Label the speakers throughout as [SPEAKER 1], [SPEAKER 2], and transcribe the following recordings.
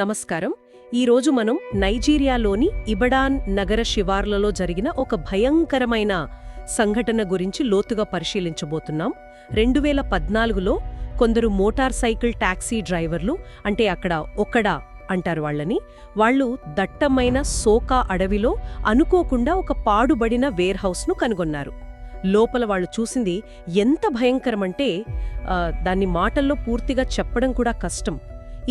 [SPEAKER 1] నమస్కారం. ఈరోజు మనం నైజీరియాలోని ఇబడాన్ నగర శివార్లలో జరిగిన ఒక భయంకరమైన సంఘటన గురించి లోతుగా పరిశీలించబోతున్నాం. 2014లో కొందరు మోటార్ సైకిల్ టాక్సీ డ్రైవర్లు, అంటే అక్కడ ఒక్కడా అంటారు వాళ్ళని, వాళ్ళు దట్టమైన సోకా అడవిలో అనుకోకుండా ఒక పాడుబడిన వేర్హౌస్ను కనుగొన్నారు. లోపల వాళ్ళు చూసింది ఎంత భయంకరమంటే దాన్ని మాటల్లో పూర్తిగా చెప్పడం కూడా కష్టం.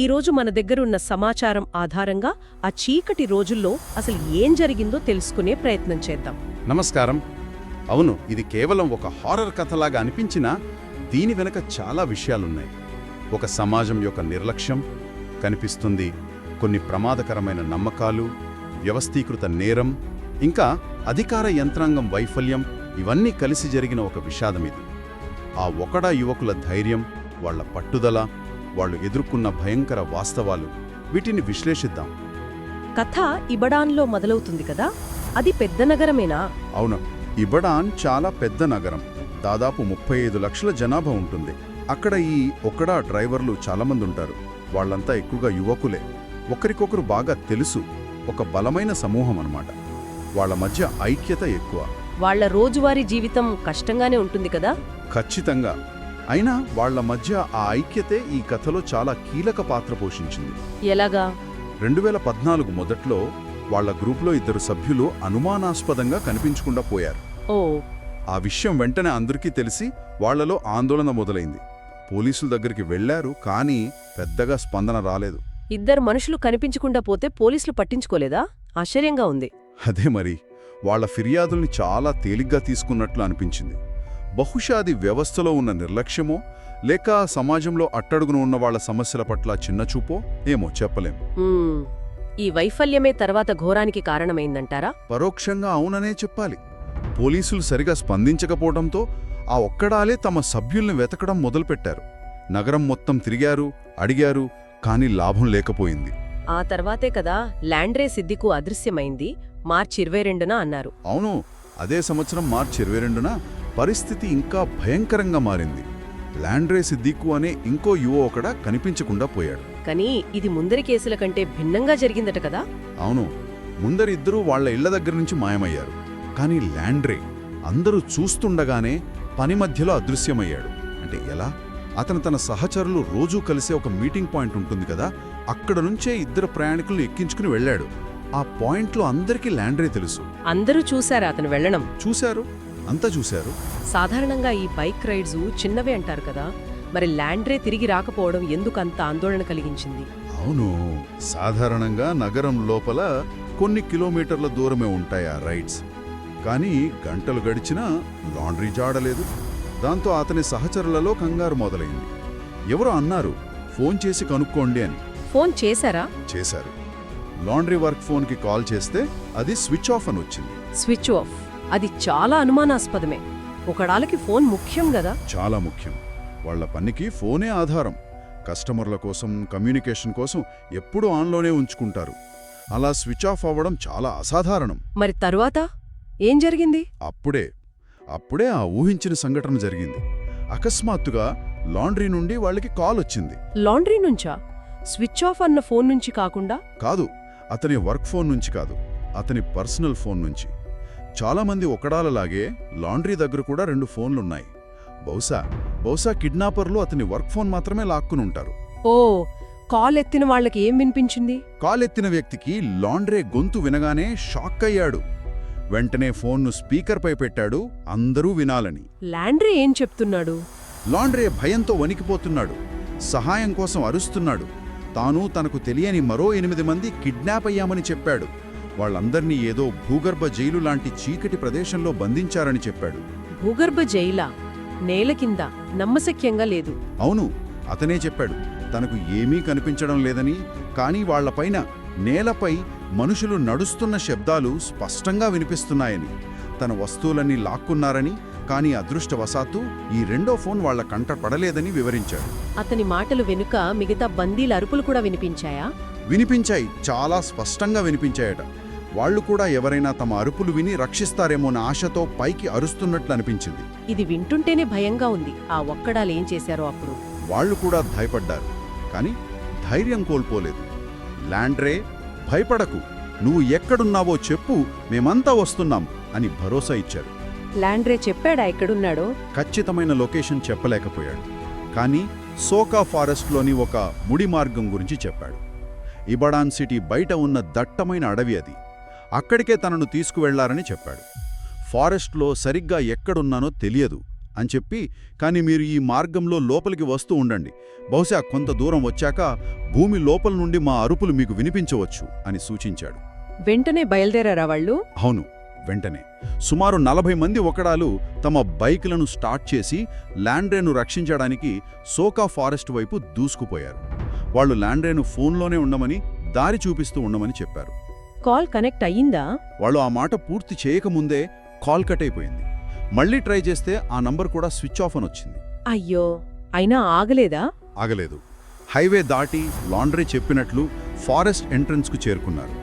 [SPEAKER 1] ఈరోజు మన దగ్గరున్న సమాచారం ఆధారంగా ఆ చీకటి రోజుల్లో అసలు ఏం జరిగిందో తెలుసుకునే ప్రయత్నం చేద్దాం.
[SPEAKER 2] నమస్కారం. అవును, ఇది కేవలం ఒక హారర్ కథలాగా అనిపించినా దీని వెనక చాలా విషయాలున్నాయి. ఒక సమాజం యొక్క నిర్లక్ష్యం కనిపిస్తుంది, కొన్ని ప్రమాదకరమైన నమ్మకాలు, వ్యవస్థీకృత నేరం, ఇంకా అధికార యంత్రాంగం వైఫల్యం, ఇవన్నీ కలిసి జరిగిన ఒక విషాదమిది. ఆ ఒకడా యువకుల ధైర్యం, వాళ్ల పట్టుదల, వాళ్ళు ఎదుర్కొన్న భయంకర వాస్తవాలు, వీటిని విశ్లేషిద్దాం.
[SPEAKER 1] కథ ఇబడాన్లో మొదలవుతుంది కదా, అది పెద్ద నగరమేనా?
[SPEAKER 2] అవును, ఇబడాన్ చాలా పెద్ద నగరం. దాదాపు 35 లక్షల జనాభా ఉంటుంది. అక్కడ ఈ ఒక్కడా డ్రైవర్లు చాలామంది ఉంటారు. వాళ్లంతా ఎక్కువగా యువకులే. ఒకరికొకరు బాగా తెలుసు, ఒక బలమైన సమూహం అన్నమాట. వాళ్ల మధ్య ఐక్యత ఎక్కువ.
[SPEAKER 1] వాళ్ల రోజువారీ జీవితం కష్టంగానే ఉంటుంది కదా?
[SPEAKER 2] ఖచ్చితంగా. అయినా వాళ్ల మధ్య ఆ ఐక్యతే ఈ కథలో చాలా కీలక పాత్ర పోషించింది.
[SPEAKER 1] ఎలాగా?
[SPEAKER 2] 2014 మొదట్లో వాళ్ల గ్రూపులో 2 సభ్యులు అనుమానాస్పదంగా కనిపించకుండా పోయారు.
[SPEAKER 1] ఓ.
[SPEAKER 2] ఆ విషయం వెంటనే అందరికీ తెలిసి వాళ్లలో ఆందోళన మొదలైంది. పోలీసుల దగ్గరికి వెళ్లారు, కానీ పెద్దగా స్పందన రాలేదు.
[SPEAKER 1] 2 మనుషులు కనిపించకుండా పోతే పోలీసులు పట్టించుకోలేదా? ఆశ్చర్యంగా ఉంది.
[SPEAKER 2] అదే మరి, వాళ్ల ఫిర్యాదుల్ని చాలా తేలిగ్గా తీసుకున్నట్లు అనిపించింది. బహుశా అది వ్యవస్థలో ఉన్న నిర్లక్ష్యమో, లేక సమాజంలో అట్టడుగున ఉన్న వాళ్ల సమస్యల పట్ల చిన్నచూపో ఏమో చెప్పలేం.
[SPEAKER 1] ఈ వైఫల్యమే తర్వాత ఘోరానికి కారణమైందంటారా?
[SPEAKER 2] పరోక్షంగా అవుననే చెప్పాలి. పోలీసులు సరిగా స్పందించకపోవడంతో ఆ ఒక్కడాలే తమ సభ్యుల్ని వెతకడం మొదలుపెట్టారు. నగరం మొత్తం తిరిగారు, అడిగారు, కానీ లాభం లేకపోయింది.
[SPEAKER 1] ఆ తర్వాతే కదా ల్యాండ్రే సిద్దికు అదృశ్యమైంది, మార్చి 22న అన్నారు.
[SPEAKER 2] అవును, అదే సంవత్సరం మార్చి 22న పరిస్థితి ఇంకా భయంకరంగా మారింది. ల్యాండ్రే సిద్దికు అనే ఇంకో యువ ఒకడా కనిపించకుండా పోయాడు.
[SPEAKER 1] కానీ ఇది ముందరి కేసుల కంటే భిన్నంగా జరిగిందట కదా?
[SPEAKER 2] అవును, ముందరిద్దరూ వాళ్ల ఇళ్ల దగ్గర నుంచి మాయమయ్యారు. కానీ ల్యాండ్రే అందరూ చూస్తుండగానే పని మధ్యలో అదృశ్యమయ్యాడు. అంటే ఎలా? అతను తన సహచరులు రోజూ కలిసే ఒక మీటింగ్ పాయింట్ ఉంటుంది కదా, అక్కడ నుంచే 2 ప్రయాణికులను ఎక్కించుకుని వెళ్లాడు. ఆ పాయింట్లో అందరికీ ల్యాండ్రే తెలుసు.
[SPEAKER 1] అందరూ చూశారా అతను వెళ్లడం?
[SPEAKER 2] చూశారు, అంతా చూశారు.
[SPEAKER 1] సాధారణంగా ఈ బైక్ రైడ్స్ చిన్నవే అంటారు కదా, మరి ల్యాండ్రే తిరిగి రాకపోవడం ఎందుకు అంత ఆందోళన కలిగించింది?
[SPEAKER 2] అవును, సాధారణంగా నగరం లోపల కొన్ని కిలోమీటర్ల దూరమే ఉంటాయి ఆ రైడ్స్. కానీ గంటలు గడిచినా లాండ్రీ జాడలేదు. దాంతో అతని సహచరులలో కంగారు మొదలైంది. ఎవరో అన్నారు, ఫోన్ చేసి కనుక్కోండి అని.
[SPEAKER 1] ఫోన్ చేశారా?
[SPEAKER 2] చేశారు. లాండ్రీ వర్క్ ఫోన్కి కాల్ చేస్తే అది స్విచ్ ఆఫ్ అని వచ్చింది.
[SPEAKER 1] Switch off? అది చాలా అనుమానాస్పదమే. ఒకడాలకి ఫోన్ ముఖ్యం గదా?
[SPEAKER 2] చాలా ముఖ్యం. వాళ్ల పనికి ఫోనే ఆధారం. కస్టమర్ల కోసం, కమ్యూనికేషన్ కోసం ఎప్పుడూ ఆన్లోనే ఉంచుకుంటారు. అలా స్విచ్ ఆఫ్ అవ్వడం చాలా అసాధారణం.
[SPEAKER 1] మరి తరువాత ఏం జరిగింది?
[SPEAKER 2] అప్పుడే ఆ ఊహించిన సంఘటన జరిగింది. అకస్మాత్తుగా లాండ్రీ నుండి వాళ్ళకి కాల్ వచ్చింది.
[SPEAKER 1] లాండ్రీ నుంచా? స్విచ్ ఆఫ్ అన్న ఫోన్ నుంచి కాకుండా?
[SPEAKER 2] కాదు, అతని వర్క్ ఫోన్ నుంచి కాదు, అతని పర్సనల్ ఫోన్ నుంచి. చాలామంది ఒకడాలలాగే లాండ్రీ దగ్గర కూడా 2 ఫోన్లున్నాయి. బహుశా కిడ్నాపర్లు అతని వర్క్ ఫోన్ మాత్రమే లాక్కునుంటారు.
[SPEAKER 1] ఓ. కాల్ ఎత్తిన వాళ్ళకి ఏం వినిపించింది?
[SPEAKER 2] కాల్ ఎత్తిన వ్యక్తికి లాండ్రే గొంతు వినగానే షాక్ అయ్యాడు. వెంటనే ఫోన్ను స్పీకర్పై పెట్టాడు, అందరూ వినాలని.
[SPEAKER 1] లాండ్రే ఏం చెప్తున్నాడు?
[SPEAKER 2] లాండ్రే భయంతో వణికిపోతున్నాడు. సహాయం కోసం అరుస్తున్నాడు. తాను తనకు తెలియని మరో 8 మంది కిడ్నాప్ అయ్యామని చెప్పాడు. వాళ్ళందర్నీ ఏదో భూగర్భ జైలు లాంటి చీకటి ప్రదేశంలో బంధించారని చెప్పాడు.
[SPEAKER 1] భూగర్భ జైలా? నేల కింద? నమ్మశక్యంగా లేదు.
[SPEAKER 2] అవును, అతనే చెప్పాడు. తనకు ఏమీ కనిపించడం లేదని, కానీ వాళ్లపైన నేలపై మనుషులు నడుస్తున్న శబ్దాలు స్పష్టంగా వినిపిస్తున్నాయని, తన వస్తువులన్నీ లాక్కున్నారని, కానీ అదృష్టవశాత్తు ఈ 2వ ఫోన్ వాళ్ల కంట పడలేదని వివరించాడు.
[SPEAKER 1] అతని మాటలు వెనుక మిగతా బందీల అరుపులు కూడా వినిపించాయా?
[SPEAKER 2] వినిపించాయి, చాలా స్పష్టంగా వినిపించాయట. వాళ్లు కూడా ఎవరైనా తమ అరుపులు విని రక్షిస్తారేమోన ఆశతో పైకి అరుస్తున్నట్లు అనిపించింది.
[SPEAKER 1] ఇది వింటుంటేనే భయంగా ఉంది. ఆ ఒక్కడాలేం చేశారో అప్పుడు?
[SPEAKER 2] వాళ్లు కూడా భయపడ్డారు, కానీ ధైర్యం కోల్పోలేదు. లాండ్రే, భయపడకు, నువ్వు ఎక్కడున్నావో చెప్పు, మేమంతా వస్తున్నాం అని భరోసా ఇచ్చారు.
[SPEAKER 1] లాండ్రే చెప్పాడా ఎక్కడున్నాడో?
[SPEAKER 2] ఖచ్చితమైన లొకేషన్ చెప్పలేకపోయాడు, కానీ సోకా ఫారెస్ట్లోని ఒక ముడి మార్గం గురించి చెప్పాడు. ఇబడాన్ సిటీ బయట ఉన్న దట్టమైన అడవి అది. అక్కడికే తనను తీసుకువెళ్లారని చెప్పాడు. ఫారెస్ట్లో సరిగ్గా ఎక్కడున్నానో తెలియదు అని చెప్పి, కానీ మీరు ఈ మార్గంలో లోపలికి వస్తూ ఉండండి, బహుశా కొంత దూరం వచ్చాక భూమి లోపల నుండి మా అరుపులు మీకు వినిపించవచ్చు అని సూచించాడు.
[SPEAKER 1] వెంటనే బయలుదేరారా వాళ్ళు?
[SPEAKER 2] అవును, వెంటనే సుమారు 40 మంది ఒకడాలు తమ బైకులను స్టార్ట్ చేసి లాండ్రేను రక్షించడానికి సోకా ఫారెస్ట్ వైపు దూసుకుపోయారు. వాళ్ళు లాండ్రేను ఫోన్లోనే ఉండమని, దారి చూపిస్తూ ఉండమని చెప్పారు.
[SPEAKER 1] కాల్ కనెక్ట్ అయ్యిందా?
[SPEAKER 2] వాళ్ళు ఆ మాట పూర్తి చేయకముందే కాల్ కట్ అయిపోయింది. మళ్ళీ ట్రై చేస్తే ఆ నంబర్ కూడా స్విచ్ ఆఫ్ అని వచ్చింది.
[SPEAKER 1] అయ్యో, అయినా ఆగలేదా?
[SPEAKER 2] ఆగలేదు. హైవే దాటి లాండ్రీ చెప్పినట్లు ఫారెస్ట్ ఎంట్రన్స్కు చేరుకున్నారు.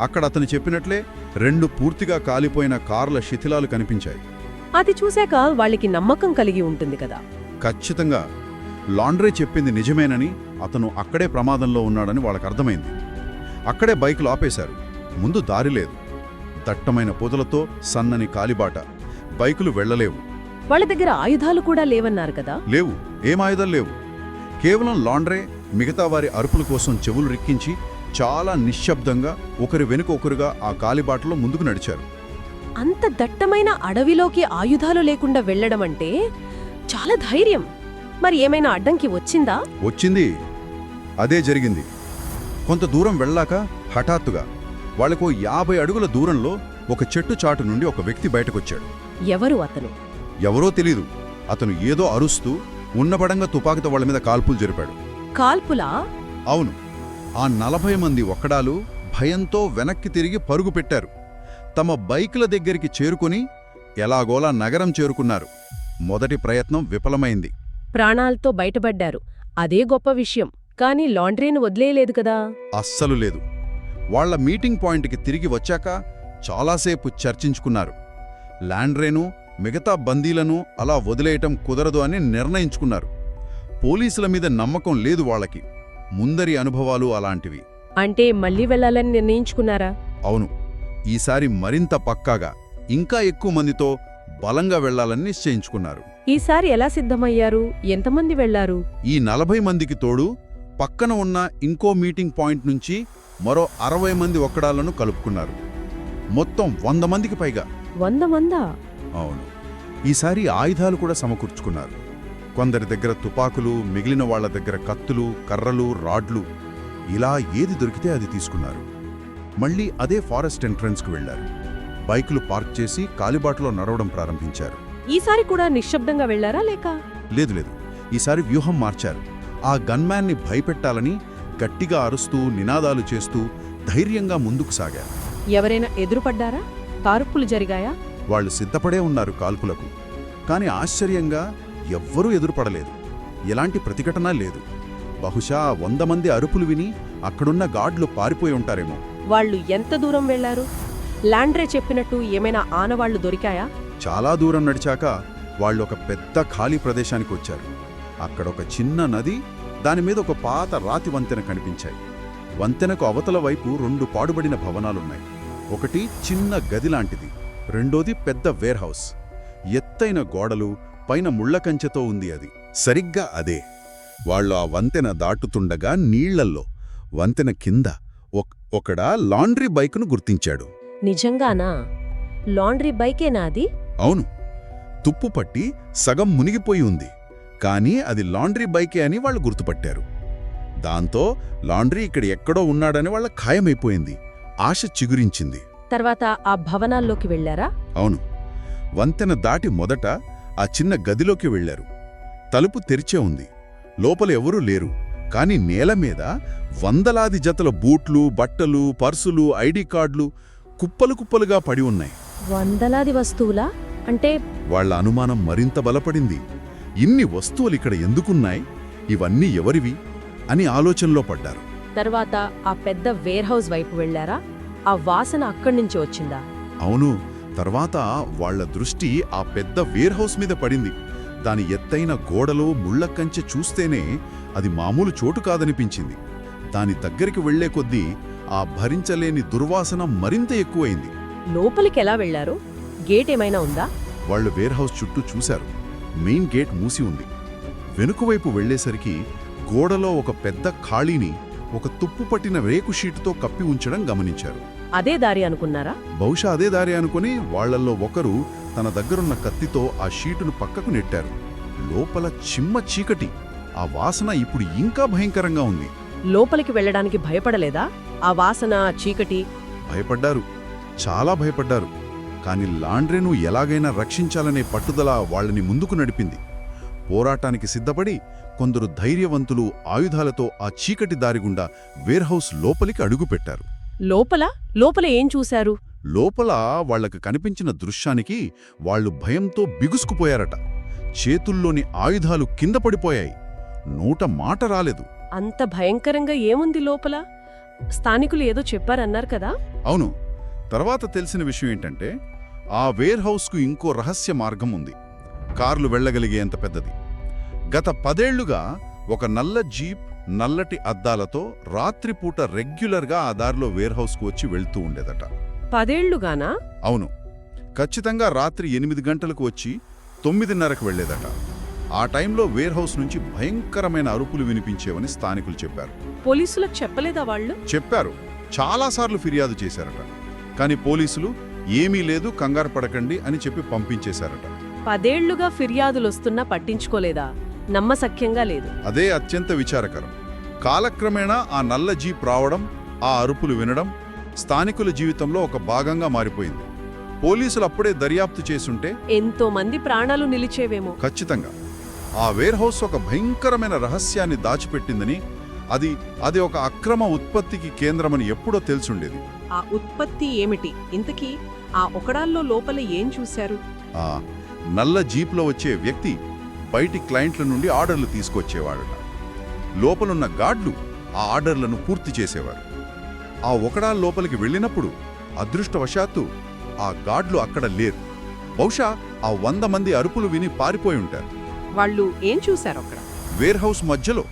[SPEAKER 2] అక్కడ అతను చెప్పినట్లే 2 పూర్తిగా కాలిపోయిన కార్ల శిథిలాలు కనిపించాయి.
[SPEAKER 1] అది చూశాక వాళ్ళకి నమ్మకం కలిగి ఉంటుంది కదా.
[SPEAKER 2] ఖచ్చితంగా లాండ్రీ చెప్పింది నిజమేనని, అతను అక్కడే ప్రమాదంలో ఉన్నాడని వాళ్ళకు అర్థమైంది. అక్కడే బైకులు ఆపేశారు. ముందు దారి లేదు, దట్టమైన పొదలతో సన్నని కాలిబాట, బైకులు వెళ్లలేవు.
[SPEAKER 1] వాళ్ళ దగ్గర ఆయుధాలు కూడా లేవన్నారు కదా.
[SPEAKER 2] లేవు, ఏం ఆయుధాలు లేవు. కేవలం లాండ్రే మిగతా వారి అరుపుల కోసం చెవులు రిక్కించి చాలా నిశ్శబ్దంగా ఒకరి వెనుక ఒకరుగా ఆ కాలిబాటలో ముందుకు నడిచారు.
[SPEAKER 1] అంత దట్టమైన అడవిలోకి ఆయుధాలు లేకుండా వెళ్లడమంటే చాలా ధైర్యం. మరి ఏమైనా అడ్డంకి వచ్చిందా?
[SPEAKER 2] వచ్చింది. అదే జరిగింది. కొంత దూరం వెళ్ళాక హఠాత్తుగా వాళ్లకు 50 అడుగుల దూరంలో ఒక చెట్టు చాటు నుండి ఒక వ్యక్తి బయటకొచ్చాడు.
[SPEAKER 1] ఎవరు అతను?
[SPEAKER 2] ఎవరో తెలీదు. అతను ఏదో అరుస్తూ ఉన్నపడంగా తుపాకీతో వాళ్ల మీద కాల్పులు జరిపాడు.
[SPEAKER 1] కాల్పులా?
[SPEAKER 2] అవును. ఆ 40 మంది ఒక్కడాలు భయంతో వెనక్కి తిరిగి పరుగు పెట్టారు. తమ బైకుల దగ్గరికి చేరుకుని ఎలాగోలా నగరం చేరుకున్నారు. మొదటి ప్రయత్నం విఫలమైంది.
[SPEAKER 1] ప్రాణాలతో బయటపడ్డారు, అదే గొప్ప విషయం. కానీ లాండ్రీని వదిలేయలేదు కదా.
[SPEAKER 2] అస్సలు లేదు. వాళ్ల మీటింగ్ పాయింట్కి తిరిగి వచ్చాక చాలాసేపు చర్చించుకున్నారు. లాండ్రేను మిగతా బందీలను అలా వదిలేయటం కుదరదు అని నిర్ణయించుకున్నారు. పోలీసుల మీద నమ్మకం లేదు వాళ్ళకి. ముందరి అనుభవాలు అలాంటివి.
[SPEAKER 1] అంటే మళ్ళీ వెళ్లాలని నిర్ణయించుకున్నారా?
[SPEAKER 2] అవును. ఈసారి మరింత పక్కాగా, ఇంకా ఎక్కువ మందితో బలంగా వెళ్లాలని నిశ్చయించుకున్నారు.
[SPEAKER 1] ఈసారి ఎలా సిద్ధమయ్యారు? ఎంతమంది వెళ్లారు?
[SPEAKER 2] ఈ 40 మందికి తోడు పక్కన ఉన్న ఇంకో మీటింగ్ పాయింట్ నుంచి మరో 60 మంది ఒక్కడాలను కలుపుకున్నారు. మొత్తం 100 మందికి పైగా.
[SPEAKER 1] 100 మందా?
[SPEAKER 2] అవును. ఈసారి ఆయుధాలు కూడా సమకూర్చుకున్నారు. కొందరి దగ్గర తుపాకులు, మిగిలిన వాళ్ల దగ్గర కత్తులు, కర్రలు, రాడ్లు, ఇలా ఏది దొరికితే అది తీసుకున్నారు. మళ్ళీ అదే ఫారెస్ట్ ఎంట్రన్స్కు వెళ్లారు. బైకులు పార్క్ చేసి కాలిబాటలో నడవడం ప్రారంభించారు.
[SPEAKER 1] ఈసారి కూడా నిశ్శబ్దంగా వెళ్లారా లేక?
[SPEAKER 2] లేదు. ఈసారి వ్యూహం మార్చారు. ఆ గన్మ్యాన్ని భయపెట్టాలని గట్టిగా అరుస్తూ, నినాదాలు చేస్తూ ధైర్యంగా ముందుకు సాగారు.
[SPEAKER 1] ఎవరైనా ఎదురుపడ్డారా? కాల్పులు జరిగాయా?
[SPEAKER 2] వాళ్ళు సిద్ధపడే ఉన్నారు కాల్పులకు. కాని ఆశ్చర్యంగా ఎవ్వరూ ఎదురుపడలేదు. ఎలాంటి ప్రతిఘటన లేదు. బహుశా 100 మంది అరుపులు విని అక్కడున్న గార్డులు పారిపోయి ఉంటారేమో.
[SPEAKER 1] వాళ్ళు ఎంత దూరం వెళ్లారు? లాండ్రే చెప్పినట్టు ఏమైనా ఆనవాళ్లు దొరికాయా?
[SPEAKER 2] చాలా దూరం నడిచాక వాళ్ళు ఒక పెద్ద ఖాళీ ప్రదేశానికి వచ్చారు. అక్కడొక చిన్న నది, దానిమీద ఒక పాత రాతి వంతెన కనిపించాయి. వంతెనకు అవతల వైపు 2 పాడుబడిన భవనాలున్నాయి. ఒకటి చిన్న గదిలాంటిది, రెండోది పెద్ద వేర్హౌస్. ఎత్తైన గోడలు, పైన ముళ్లకంచెతో ఉంది అది. సరిగ్గా అదే. వాళ్ళు ఆ వంతెన దాటుతుండగా నీళ్లల్లో వంతెన కింద ఒకడా లాండ్రీ బైకును గుర్తించాడు.
[SPEAKER 1] నిజంగానా? లాండ్రీ బైకేనా అది?
[SPEAKER 2] అవును. తుప్పు పట్టి సగం మునిగిపోయి ఉంది. కానీ అది లాండ్రీ బైకే అని వాళ్ళు గుర్తుపట్టారు. దాంతో లాండ్రీ ఇక్కడ ఎక్కడో ఉన్నాడని వాళ్ళ ఖాయమైపోయింది. ఆశ చిగురించింది.
[SPEAKER 1] తర్వాత ఆ భవనాల్లోకి వెళ్లారా?
[SPEAKER 2] అవును. వంతెన దాటి మొదట ఆ చిన్న గదిలోకి వెళ్లారు. తలుపు తెరిచే ఉంది. లోపల ఎవరూ లేరు. కాని నేల మీద వందలాది జతల బూట్లు, బట్టలు, పర్సులు, ఐడి కార్డులు కుప్పలు కుప్పలుగా పడి ఉన్నాయి.
[SPEAKER 1] వందలాది వస్తువులా? అంటే?
[SPEAKER 2] వాళ్ల అనుమానం మరింత బలపడింది. ఇన్ని వస్తువులిక్కడ ఎందుకున్నాయి? ఇవన్నీ ఎవరివి అని ఆలోచనలో పడ్డారు.
[SPEAKER 1] తర్వాత ఆ పెద్ద వేర్హౌస్ వైపు వెళ్లారా? ఆ వాసన అక్కడ్నుంచి వచ్చిందా?
[SPEAKER 2] అవును. తర్వాత వాళ్ల దృష్టి ఆ పెద్ద వేర్హౌస్ మీద పడింది. దాని ఎత్తైన గోడలో ముళ్లకంచె చూస్తేనే అది మామూలు చోటు కాదనిపించింది. దాని దగ్గరికి వెళ్లే కొద్దీ ఆ భరించలేని దుర్వాసన మరింత ఎక్కువైంది.
[SPEAKER 1] లోపలికి ఎలా వెళ్లారు? గేట్ ఏమైనా ఉందా?
[SPEAKER 2] వాళ్లు వేర్హౌస్ చుట్టూ చూశారు. మెయిన్ గేట్ మూసి ఉంది. వెనుకవైపు వెళ్లేసరికి గోడలో ఒక పెద్ద ఖాళీని ఒక తుప్పు పట్టిన రేకు షీటుతో కప్పి ఉంచడం గమనించారు.
[SPEAKER 1] అదే దారి అనుకున్నారా?
[SPEAKER 2] బహుశా అదే దారి అనుకుని వాళ్లల్లో ఒకరు తన దగ్గరున్న కత్తితో ఆ షీటును పక్కకు నెట్టారు. లోపల చిమ్మ చీకటి. ఆ వాసన ఇప్పుడు ఇంకా భయంకరంగా ఉంది.
[SPEAKER 1] లోపలికి వెళ్ళడానికి భయపడలేదా? ఆ వాసన, చీకటి.
[SPEAKER 2] భయపడ్డారు, చాలా భయపడ్డారు. కాని లాండ్రేను ఎలాగైనా రక్షించాలనే పట్టుదల వాళ్ళని ముందుకు నడిపింది. పోరాటానికి సిద్ధపడి కొందరు ధైర్యవంతులు ఆయుధాలతో ఆ చీకటి దారిగుండా వేర్హౌస్ లోపలికి అడుగుపెట్టారు.
[SPEAKER 1] లోపల ఏం చూశారు?
[SPEAKER 2] లోపల వాళ్లకు కనిపించిన దృశ్యానికి వాళ్లు భయంతో బిగుసుకుపోయారట. చేతుల్లోని ఆయుధాలు కింద పడిపోయాయి. నోట మాట రాలేదు.
[SPEAKER 1] అంత భయంకరంగా ఏముంది లోపల? స్థానికులు ఏదో చెప్పారన్నారు కదా?
[SPEAKER 2] అవును. తర్వాత తెలిసిన విషయం ఏంటంటే ఆ వేర్హౌస్కు ఇంకో రహస్య మార్గం ఉంది. కార్లు వెళ్లగలిగేంత పెద్దది. గత 10 ఏళ్లుగా ఒక నల్ల జీప్ నల్లటి అద్దాలతో రాత్రిపూట రెగ్యులర్గా ఆ దారిలో వేర్హౌస్కు వచ్చి వెళ్తూ ఉండేదట.
[SPEAKER 1] 10 ఏళ్లుగానా?
[SPEAKER 2] అవును. ఖచ్చితంగా రాత్రి 8 గంటలకు వచ్చి 9:30కు వెళ్లేదట. ఆ టైంలో వేర్హౌస్ నుంచి భయంకరమైన అరుపులు వినిపించేవని స్థానికులు చెప్పారు.
[SPEAKER 1] పోలీసులకు చెప్పలేదా వాళ్ళు?
[SPEAKER 2] చెప్పారు. చాలాసార్లు ఫిర్యాదు చేశారట. కాని పోలీసులు ఏమీ లేదు, కంగారు పడకండి అని చెప్పి పంపించేశారట.
[SPEAKER 1] 10 ఏళ్లుగా ఫిర్యాదులొస్తున్నా పట్టించుకోలేదా? నమ్మశక్యంగా లేదు.
[SPEAKER 2] అదే అత్యంత విచారకరం. కాలక్రమేణా ఆ నల్ల జీప్ రావడం, ఆ అరుపులు వినడం స్థానికుల జీవితంలో ఒక భాగంగా మారిపోయింది. పోలీసులు అప్పుడే దర్యాప్తు చేసుంటే
[SPEAKER 1] ఎంతో మంది ప్రాణాలు నిలిచేవేమో.
[SPEAKER 2] ఖచ్చితంగా. ఆ వేర్హౌస్ ఒక భయంకరమైన రహస్యాన్ని దాచిపెట్టిందని, అది ఒక అక్రమ ఉత్పత్తికి కేంద్రమని ఎప్పుడో తెలుసుండేది.
[SPEAKER 1] ఆ ఉత్పత్తి ఏమిటి? ఇంతకీ ఆ ఒకడాల్లో లోపల ఏం చూశారు?
[SPEAKER 2] ఆ నల్ల జీప్లో వచ్చే వ్యక్తి బయటి క్లయింట్ల నుండి ఆర్డర్లు తీసుకొచ్చేవాడట. లోపలున్న గార్డ్లు ఆ ఆర్డర్లను పూర్తి చేసేవారు. ఆ ఒకడాల లోపలికి వెళ్ళినప్పుడు అదృష్టవశాత్తు ఆ గార్డ్లు అక్కడ లేరు. బహుశా ఆ 100 మంది అరుపులు విని పారిపోయి ఉంటారు.
[SPEAKER 1] వాళ్ళు ఏం చూశారు అక్కడ?
[SPEAKER 2] వేర్హౌస్ మధ్యలో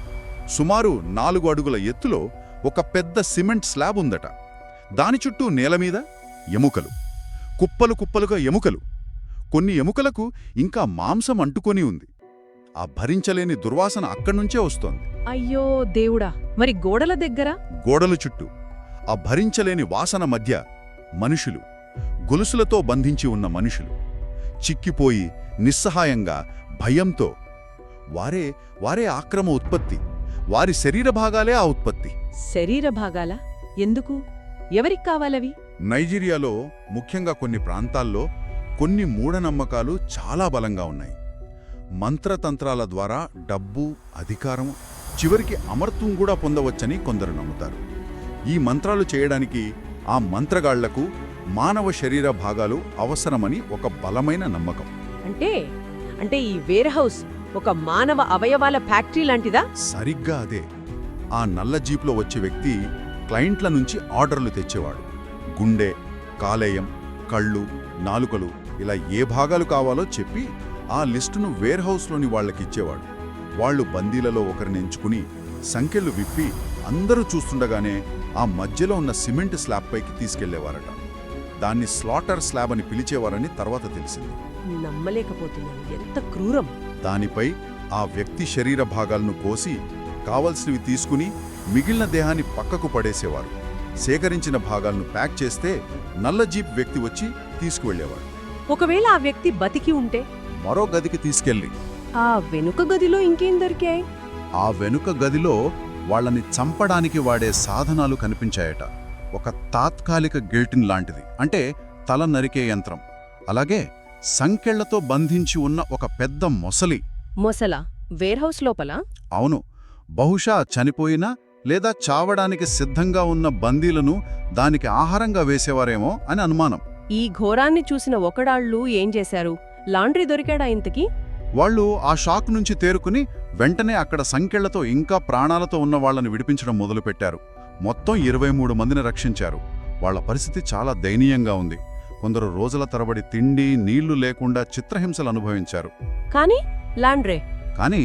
[SPEAKER 2] సుమారు 4 అడుగుల ఎత్తులో ఒక పెద్ద సిమెంట్ స్లాబ్ ఉందట. దాని చుట్టూ నేలమీద ఎముకలు, కుప్పలు కుప్పలుగా ఎముకలు. కొన్ని ఎముకలకు ఇంకా మాంసం అంటుకొని ఉంది. ఆ భరించలేని దుర్వాసన అక్కడ్నుంచే వస్తోంది.
[SPEAKER 1] అయ్యో దేవుడా! మరి గోడల దగ్గర?
[SPEAKER 2] గోడల చుట్టూ ఆ భరించలేని వాసన మధ్య మనుషులు, గొలుసులతో బంధించి ఉన్న మనుషులు, చిక్కిపోయి నిస్సహాయంగా భయంతో. వారే ఆక్రమ ఉత్పత్తి. వారి శరీర భాగాలే ఆ ఉత్పత్తి.
[SPEAKER 1] శరీర భాగాల? ఎందుకు? ఎవరికి కావాలవి?
[SPEAKER 2] నైజీరియాలో, ముఖ్యంగా కొన్ని ప్రాంతాల్లో కొన్ని మూఢనమ్మకాలు చాలా బలంగా ఉన్నాయి. మంత్రతంత్రాల ద్వారా డబ్బు, అధికారం, చివరికి అమర్త్యం కూడా పొందవచ్చని కొందరు నమ్ముతారు. ఈ మంత్రాలు చేయడానికి ఆ మంత్రగాళ్లకు మానవ శరీర భాగాలు అవసరమని ఒక బలమైన నమ్మకం.
[SPEAKER 1] అంటే ఈ వేర్హౌస్ ఒక మానవ అవయవాల ఫ్యాక్టరీ లాంటిదా?
[SPEAKER 2] సరిగ్గా అదే. ఆ నల్ల జీప్లో వచ్చే వ్యక్తి క్లయింట్ల నుంచి ఆర్డర్లు తెచ్చేవాడు. గుండె, కాలేయం, కళ్ళు, నాలుకలు ఇలా ఏ భాగాలు కావాలో చెప్పి ఆ లిస్టును వేర్హౌస్లోని వాళ్ళకిచ్చేవాడు. వాళ్లు బందీలలో ఒకరిని ఎంచుకుని సంకెళ్లు విప్పి అందరూ చూస్తుండగానే ఆ మధ్యలో ఉన్న సిమెంట్ స్లాబ్ పైకి తీసుకెళ్లేవారట. దాన్ని స్లాటర్ స్లాబ్ అని పిలిచేవారని తర్వాత తెలిసింది.
[SPEAKER 1] నమ్మలేకపోతున్నాను. ఎంత క్రూరం!
[SPEAKER 2] దానిపై ఆ వ్యక్తి శరీర భాగాలను కోసి కావలసినవి తీసుకుని మిగిలిన దేహాన్ని పక్కకు పడేసేవారు. సేకరించిన భాగాలను ప్యాక్ చేస్తే నల్ల జీప్ వ్యక్తి వచ్చి తీసుకువెళ్లేవాడు.
[SPEAKER 1] ఒకవేళ ఆ వ్యక్తి బతికి ఉంటే
[SPEAKER 2] మరో గదికి తీసుకెళ్లి
[SPEAKER 1] ఆ వెనుక గదిలో ఇంకేం దొరికాయి?
[SPEAKER 2] ఆ వెనుక గదిలో వాళ్ళని చంపడానికి వాడే సాధనాలు కనిపించాయట. ఒక తాత్కాలిక గిల్టిన్ లాంటిది, అంటే తల నరికే యంత్రం. అలాగే సంకెళ్లతో బంధించి ఉన్న ఒక పెద్ద
[SPEAKER 1] మొసల వేర్హౌస్ లోపల?
[SPEAKER 2] అవును. బహుశా చనిపోయినా లేదా చావడానికి సిద్ధంగా ఉన్న బందీలను దానికి ఆహారంగా వేసేవారేమో అని అనుమానం.
[SPEAKER 1] ఈ ఘోరాన్ని చూసిన ఒకడాళ్ళు ఏం చేశారు? లాండ్రీ దొరికాడా ఇంతకీ?
[SPEAKER 2] వాళ్ళు ఆ షాక్ నుంచి తేరుకుని వెంటనే అక్కడ సంకెళ్లతో ఇంకా ప్రాణాలతో ఉన్న వాళ్లను విడిపించడం మొదలుపెట్టారు. మొత్తం 23 మందిని రక్షించారు. వాళ్ల పరిస్థితి చాలా దయనీయంగా ఉంది. కొందరు రోజుల తరబడి తిండి, నీళ్లు లేకుండా చిత్రహింసలు అనుభవించారు.
[SPEAKER 1] కానీ లాండ్రే?
[SPEAKER 2] కానీ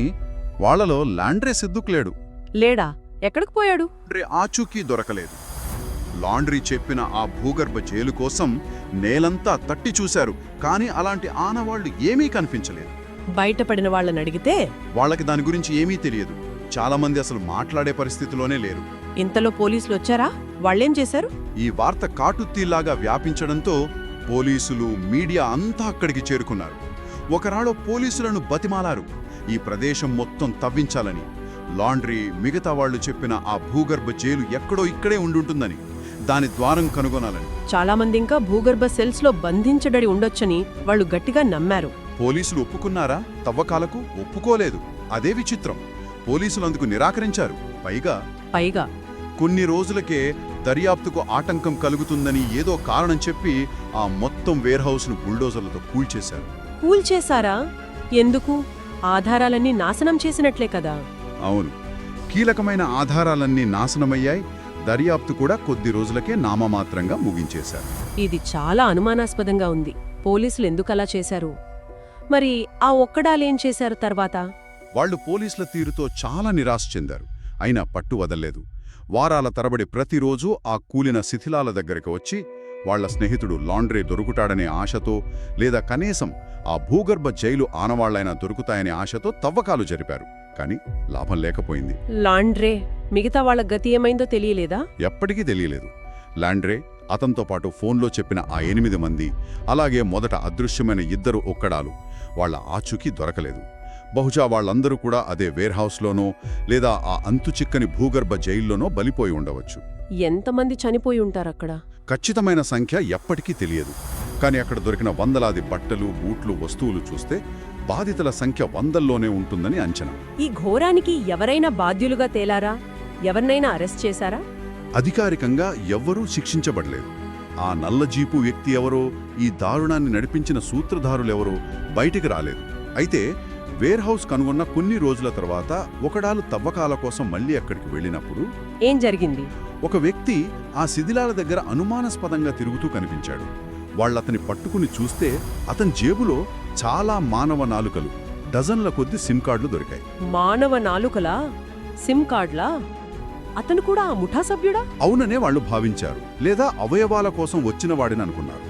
[SPEAKER 2] వాళ్లలో లాండ్రే సిద్దుకు లేడు.
[SPEAKER 1] లేడా? ఎక్కడికి పోయాడు?
[SPEAKER 2] లాండ్రీ ఆచూకీ దొరకలేదు. లాండ్రీ చెప్పిన ఆ భూగర్భ జైలు కోసం నేలంతా తట్టి చూశారు, కానీ అలాంటి ఆనవాళ్లు ఏమీ కనిపించలేదు.
[SPEAKER 1] బయటపడిన వాళ్ళని అడిగితే
[SPEAKER 2] వాళ్ళకి దాని గురించి ఏమీ తెలియదు. చాలామంది అసలు మాట్లాడే పరిస్థితిలోనే లేరు.
[SPEAKER 1] ఇంతలో పోలీసులు వచ్చారా? వాళ్ళేం చేశారు?
[SPEAKER 2] ఈ వార్త కాటుతీలాగా వ్యాపించడంతో పోలీసులు, మీడియా అంతా అక్కడికి చేరుకున్నారు. ఒకనాడో పోలీసులను బతిమాలారు ఈ ప్రదేశం మొత్తం తవ్వించాలని. లాండ్రీ మిగతా వాళ్లు చెప్పిన ఆ భూగర్భ జైలు ఎక్కడో ఇక్కడే ఉండుంటుందని, దాని ద్వారం కనుగొనాలని.
[SPEAKER 1] చాలా మంది ఇంకా భూగర్భ సెల్స్ లో బంధించబడి ఉండొచ్చని వాళ్ళు గట్టిగా నమ్మారు.
[SPEAKER 2] పోలీసులు ఒప్పుకున్నారా? తవ్వకాలకు ఒప్పుకోలేదు. అదే విచిత్రం. పోలీసులు అందుకు నిరాకరించారు. పైగా కొన్ని రోజులకే దర్యాప్తుకు ఆటంకం కలుగుతుందని ఏదో కారణం చెప్పి ఆ మొత్తం వేర్హౌస్ను బుల్డోజర్లతో కూల్చేశారు.
[SPEAKER 1] కూల్చేశారా? ఎందుకు? ఆధారాలన్నీ నాశనం చేసినట్లే కదా.
[SPEAKER 2] అవును, కీలకమైన ఆధారాలన్నీ నాశనమయ్యాయి. దర్యాప్తు కూడా కొద్ది రోజులకే నామమాత్రంగా ముగించేశారు.
[SPEAKER 1] ఇది చాలా అనుమానాస్పదంగా ఉంది. పోలీసులు ఎందుకలా చేశారు? మరి ఆ ఒక్కడాలేం చేశారు తర్వాత?
[SPEAKER 2] వాళ్లు పోలీసుల తీరుతో చాలా నిరాశ చెందారు. అయినా పట్టు వదల్లేదు. వారాల తరబడి ప్రతిరోజూ ఆ కూలిన శిథిలాల దగ్గరికి వచ్చి వాళ్ల స్నేహితుడు లాండ్రీ దొరుకుతాడనే ఆశతో, లేదా కనీసం ఆ భూగర్భ జైలు ఆనవాళ్లైనా దొరుకుతాయనే ఆశతో తవ్వకాలు జరిపారు. కానీ లాభం లేకపోయింది.
[SPEAKER 1] లాండ్రే మిగతా వాళ్ల గతి ఏమైందో తెలియలేదా?
[SPEAKER 2] ఎప్పటికీ తెలియలేదు. లాండ్రే, అతనితో పాటు ఫోన్లో చెప్పిన ఆ 8 మంది, అలాగే మొదట అదృశ్యమైన 2 ఒక్కడాలు, వాళ్ల ఆచూకీ దొరకలేదు. బహుశా వాళ్లందరూ కూడా అదే వేర్హౌస్లోనో లేదా ఆ అంతుచిక్కని భూగర్భ జైల్లోనో బలిపోయి ఉండవచ్చు.
[SPEAKER 1] ఎంతమంది చనిపోయి ఉంటారక్కడ?
[SPEAKER 2] ఖచ్చితమైన సంఖ్య ఎప్పటికీ తెలియదు. కానీ అక్కడ దొరికిన వందలాది బట్టలు, బూట్లు, వస్తువులు చూస్తే బాధితుల సంఖ్య వందల్లోనే ఉంటుందని అంచనా.
[SPEAKER 1] ఈ ఘోరానికి ఎవరైనా బాధ్యులుగా తేలారా? ఎవరినైనా అరెస్ట్ చేశారా?
[SPEAKER 2] అధికారికంగా ఎవ్వరూ శిక్షించబడలేదు. ఆ నల్ల జీపు వ్యక్తి ఎవరో, ఈ దారుణాన్ని నడిపించిన సూత్రధారులెవరో బయటికి రాలేదు. అయితే వేర్హౌస్ కనుగొన్న కొన్ని రోజుల తర్వాత ఒకడాలు తవ్వకాల కోసం మళ్లీ అక్కడికి వెళ్ళినప్పుడు
[SPEAKER 1] ఏం జరిగింది?
[SPEAKER 2] ఒక వ్యక్తి ఆ శిథిలాల దగ్గర అనుమానాస్పదంగా తిరుగుతూ కనిపించాడు. వాళ్ళతని పట్టుకుని చూస్తే అతని జేబులో చాలా మానవ నాలుకలు, డజన్ల కొద్ది సిమ్ కార్డులు దొరికాయి.
[SPEAKER 1] మానవ నాలుకలా? సిమ్ కార్డ్లా? అతను కూడా ఆ ముఠా సభ్యుడా?
[SPEAKER 2] అవుననే వాళ్ళు భావించారు, లేదా అవయవాల కోసం వచ్చిన వాడిని అనుకున్నారు.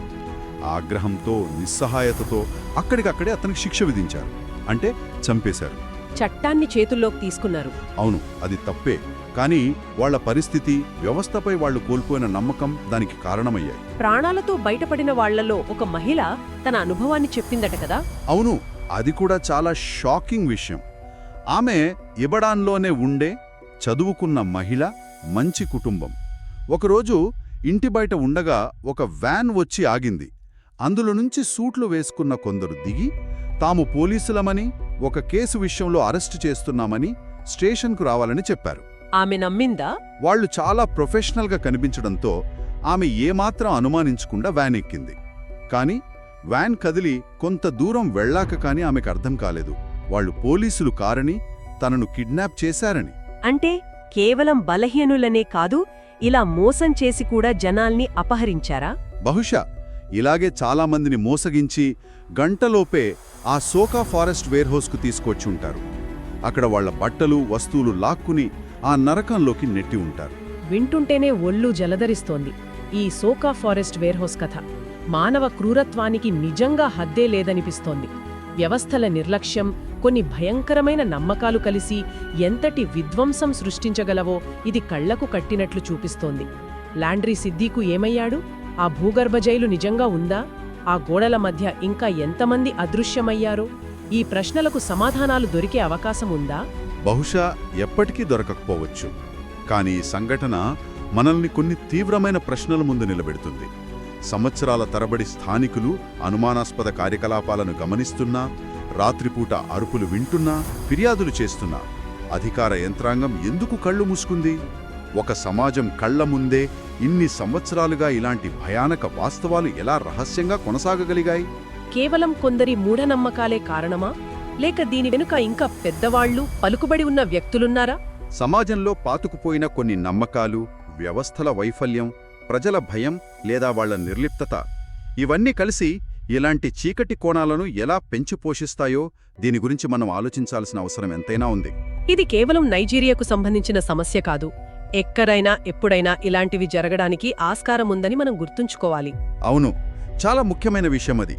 [SPEAKER 2] ఆగ్రహంతో, నిస్సహాయతతో అక్కడికక్కడే అతనికి శిక్ష విధించారు. అంటే చంపేశారు.
[SPEAKER 1] చట్టాన్ని చేతుల్లోకి తీసుకున్నారు.
[SPEAKER 2] అవును, అది తప్పే. కానీ వాళ్ల పరిస్థితి, వ్యవస్థపై వాళ్లు కోల్పోయిన నమ్మకం దానికి కారణమయ్యాయి.
[SPEAKER 1] ప్రాణాలతో బయటపడిన వాళ్లలో ఒక మహిళ తన అనుభవాన్ని చెప్పిందట కదా?
[SPEAKER 2] అవును, అది కూడా చాలా షాకింగ్ విషయం. ఆమె ఇబడాన్లోనే ఉండే చదువుకున్న మహిళ, మంచి కుటుంబం. ఒకరోజు ఇంటి బయట ఉండగా ఒక వ్యాన్ వచ్చి ఆగింది. అందులో నుంచి సూట్లు వేసుకున్న కొందరు దిగి తాము పోలీసులమని, ఒక కేసు విషయంలో అరెస్టు చేస్తున్నామని స్టేషన్కు రావాలని చెప్పారు.
[SPEAKER 1] ఆమె నమ్మిందా?
[SPEAKER 2] వాళ్లు చాలా ప్రొఫెషనల్గా కనిపించడంతో ఆమె ఏమాత్రం అనుమానించకుండా వ్యాన్ ఎక్కింది. కాని వ్యాన్ కదిలి కొంత దూరం వెళ్లాక కాని ఆమెకు అర్థం కాలేదు వాళ్లు పోలీసులు కారని, తనను కిడ్నాప్ చేశారని.
[SPEAKER 1] అంటే కేవలం బలహీనులనే కాదు, ఇలా మోసం చేసి కూడా జనాల్ని అపహరించారా?
[SPEAKER 2] బహుశా ఇలాగే చాలామందిని మోసగించి గంటలోపే ఆ సోకా ఫారెస్ట్ వేర్హౌస్కు తీసుకొచ్చుంటారు. అక్కడ వాళ్ల బట్టలు, వస్తువులు లాక్కుని ఆ నరకంలోకి నెట్టి ఉంటారు.
[SPEAKER 1] వింటుంటేనే ఒళ్ళు జలధరిస్తోంది ఈ సోకా ఫారెస్ట్ వేర్హౌస్ కథ. మానవ క్రూరత్వానికి నిజంగా హద్దే లేదనిపిస్తోంది. వ్యవస్థల నిర్లక్ష్యం, కొన్ని భయంకరమైన నమ్మకాలు కలిసి ఎంతటి విధ్వంసం సృష్టించగలవో ఇది కళ్లకు కట్టినట్లు చూపిస్తోంది. లాండ్రీ సిద్దీకు ఏమయ్యాడు? ఆ భూగర్భ జైలు నిజంగా ఉందా? ఆ గోడల మధ్య ఇంకా ఎంతమంది అదృశ్యమయ్యారో? ఈ ప్రశ్నలకు సమాధానాలు దొరికే అవకాశం ఉందా?
[SPEAKER 2] బహుశా ఎప్పటికీ దొరకకపోవచ్చు. కానీ ఈ సంఘటన మనల్ని కొన్ని తీవ్రమైన ప్రశ్నల ముందు నిలబెడుతుంది. సంవత్సరాల తరబడి స్థానికులు అనుమానాస్పద కార్యకలాపాలను గమనిస్తున్నా, రాత్రిపూట అరుపులు వింటున్నా, ఫిర్యాదులు చేస్తున్నా అధికార యంత్రాంగం ఎందుకు కళ్ళు మూసుకుంది? ఒక సమాజం కళ్ల ముందే ఇన్ని సంవత్సరాలుగా ఇలాంటి భయానక వాస్తవాలు ఎలా రహస్యంగా కొనసాగగలిగాయి?
[SPEAKER 1] కేవలం కొందరి మూఢనమ్మకాలే కారణమా? లేక దీని వెనుక ఇంకా పెద్దవాళ్లు, పలుకుబడి ఉన్న వ్యక్తులున్నారా?
[SPEAKER 2] సమాజంలో పాతుకుపోయిన కొన్ని నమ్మకాలు, వ్యవస్థల వైఫల్యం, ప్రజల భయం లేదా వాళ్ల నిర్లిప్తత, ఇవన్నీ కలిసి ఇలాంటి చీకటి కోణాలను ఎలా పెంచి పోషిస్తాయో దీని గురించి మనం ఆలోచించాల్సిన అవసరం ఎంతైనా ఉంది.
[SPEAKER 1] ఇది కేవలం నైజీరియాకు సంబంధించిన సమస్య కాదు. ఎక్కడైనా ఎప్పుడైనా ఇలాంటివి జరగడానికి ఆస్కారం ఉందని మనం గుర్తుంచుకోవాలి.
[SPEAKER 2] అవును, చాలా ముఖ్యమైన విషయం అది.